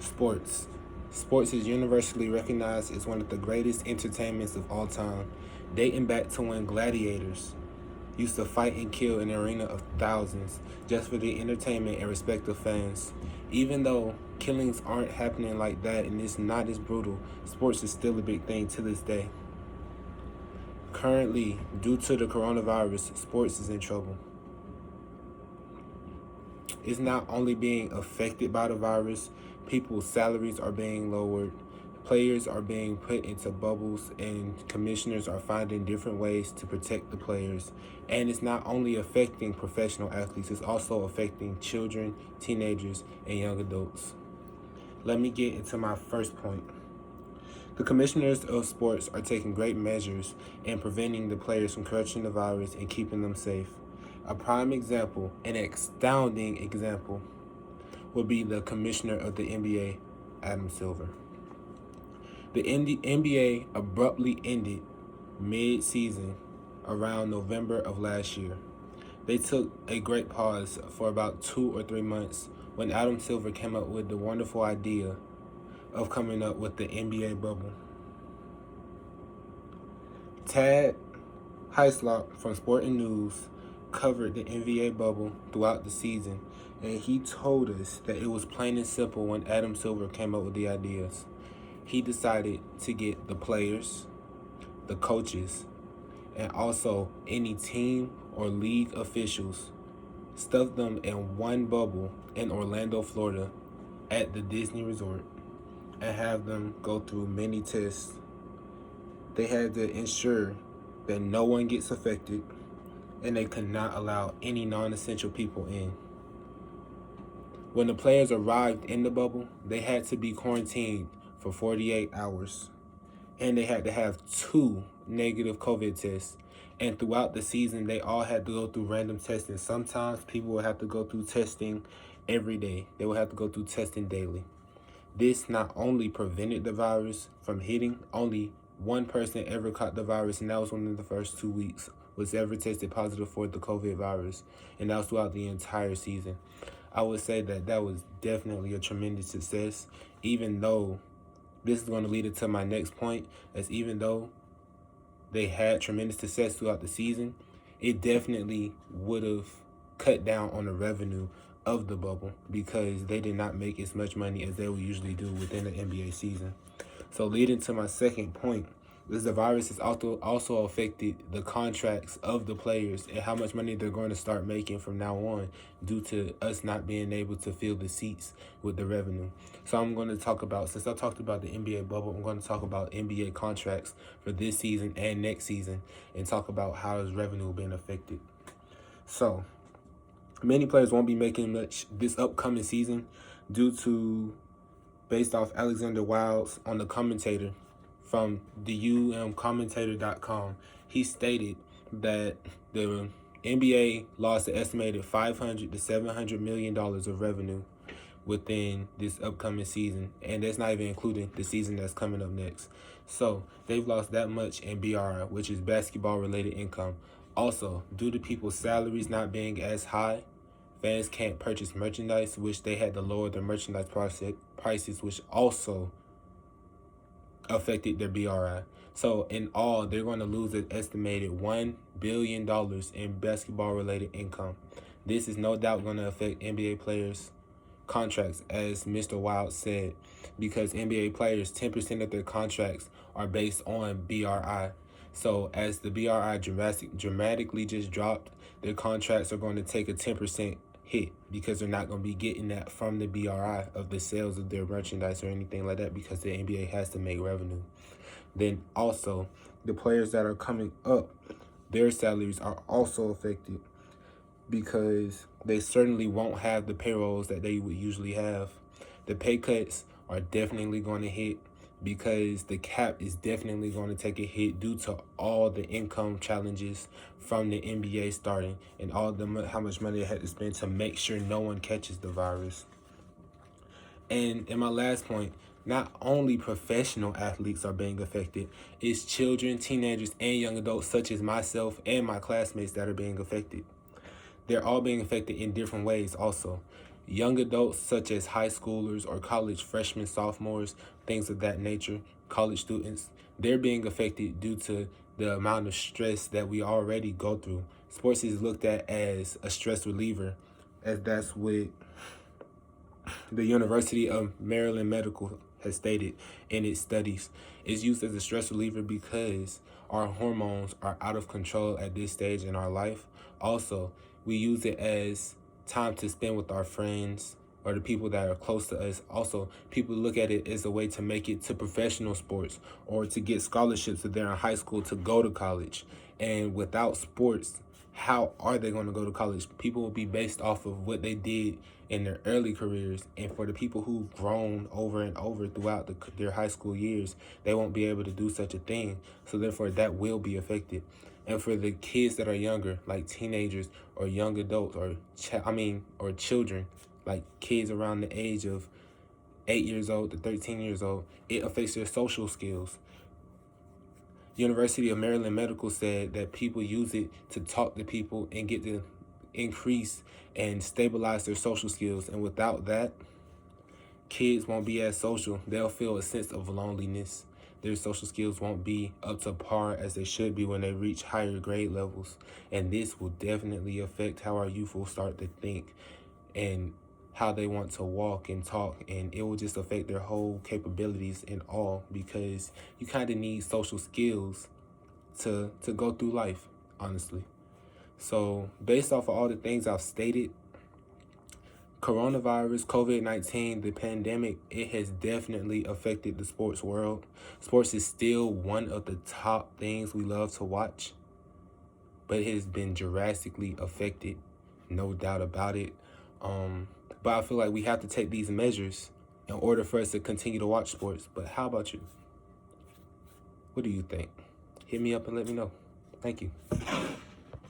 Sports. Sports is universally recognized as one of the greatest entertainments of all time, dating back to when gladiators used to fight and kill in an arena of thousands just for the entertainment and respect of fans. Even though killings aren't happening like that and it's not as brutal, sports is still a big thing to this day. Currently, due to the coronavirus, sports is in trouble. It's not only being affected by the virus, people's salaries are being lowered, players are being put into bubbles, and commissioners are finding different ways to protect the players. And it's not only affecting professional athletes, it's also affecting children, teenagers, and young adults. Let me get into my first point. The commissioners of sports are taking great measures in preventing the players from catching the virus and keeping them safe. A prime example, an astounding example, would be the commissioner of the NBA, Adam Silver. The NBA abruptly ended mid-season around November of last year. They took a great pause for about 2 or 3 months when Adam Silver came up with the wonderful idea of coming up with the NBA bubble. Tad Heislop from Sporting News covered the NBA bubble throughout the season, and he told us that it was plain and simple when Adam Silver came up with the ideas. He decided to get the players, the coaches, and also any team or league officials, stuff them in one bubble in Orlando, Florida, at the Disney Resort, and have them go through many tests. They had to ensure that no one gets affected, and they could not allow any non-essential people in. When the players arrived in the bubble, they had to be quarantined for 48 hours, and they had to have 2 negative COVID tests. And throughout the season, they all had to go through random testing. Sometimes people would have to go through testing every day. They would have to go through testing daily. This not only prevented the virus from hitting, only one person ever caught the virus, and that was within the first 2 weeks, was ever tested positive for the COVID virus, and that was throughout the entire season. I would say that was definitely a tremendous success, even though this is going to lead into my next point, as even though they had tremendous success throughout the season, it definitely would have cut down on the revenue of the bubble because they did not make as much money as they would usually do within the NBA season. So leading to my second point, is the virus has also affected the contracts of the players and how much money they're going to start making from now on due to us not being able to fill the seats with the revenue. So I'm going to talk about, since I talked about the NBA bubble, I'm going to talk about NBA contracts for this season and next season and talk about how is revenue being affected. So many players won't be making much this upcoming season due to, based off Alexander Wilds on the commentator from the umcommentator.com, he stated that the NBA lost an estimated $500 to $700 million of revenue within this upcoming season, and that's not even including the season that's coming up next. So they've lost that much in BRI, which is basketball related income. Also, due to people's salaries not being as high, fans can't purchase merchandise, which they had to lower their merchandise prices, which also affected their BRI. So in all, they're going to lose an estimated $1 billion in basketball-related income. This is no doubt going to affect NBA players' contracts, as Mr. Wild said, because NBA players, 10% of their contracts are based on BRI. So as the BRI dramatically just dropped, their contracts are going to take a 10% hit because they're not going to be getting that from the BRI of the sales of their merchandise or anything like that because the NBA has to make revenue. Then also, the players that are coming up, their salaries are also affected because they certainly won't have the payrolls that they would usually have. The pay cuts are definitely going to hit because the cap is definitely going to take a hit due to all the income challenges from the NBA starting and how much money they had to spend to make sure no one catches the virus. And in my last point, not only professional athletes are being affected, it's children, teenagers, and young adults such as myself and my classmates that are being affected. They're all being affected in different ways also. Young adults such as high schoolers or college freshmen, sophomores, things of that nature, college students, they're being affected due to the amount of stress that we already go through. Sports is looked at as a stress reliever, as that's what the University of Maryland Medical has stated in its studies. It's used as a stress reliever because our hormones are out of control at this stage in our life. Also, we use it as time to spend with our friends or the people that are close to us. Also, people look at it as a way to make it to professional sports or to get scholarships if they're in high school to go to college. And without sports, how are they going to go to college? People will be based off of what they did in their early careers. And for the people who've grown over and over throughout their high school years, they won't be able to do such a thing. So therefore, that will be affected. And for the kids that are younger, like teenagers or young adults or children, like kids around the age of 8 years old to 13 years old, it affects their social skills. University of Maryland Medical said that people use it to talk to people and get to increase and stabilize their social skills. And without that, kids won't be as social. They'll feel a sense of loneliness. Their social skills won't be up to par as they should be when they reach higher grade levels. And this will definitely affect how our youth will start to think and how they want to walk and talk, and it will just affect their whole capabilities and all, because you kind of need social skills to go through life, honestly. So based off of all the things I've stated, coronavirus, COVID-19, the pandemic, it has definitely affected the sports world. Sports is still one of the top things we love to watch, but it has been drastically affected, no doubt about it. But I feel like we have to take these measures in order for us to continue to watch sports. But how about you? What do you think? Hit me up and let me know. Thank you.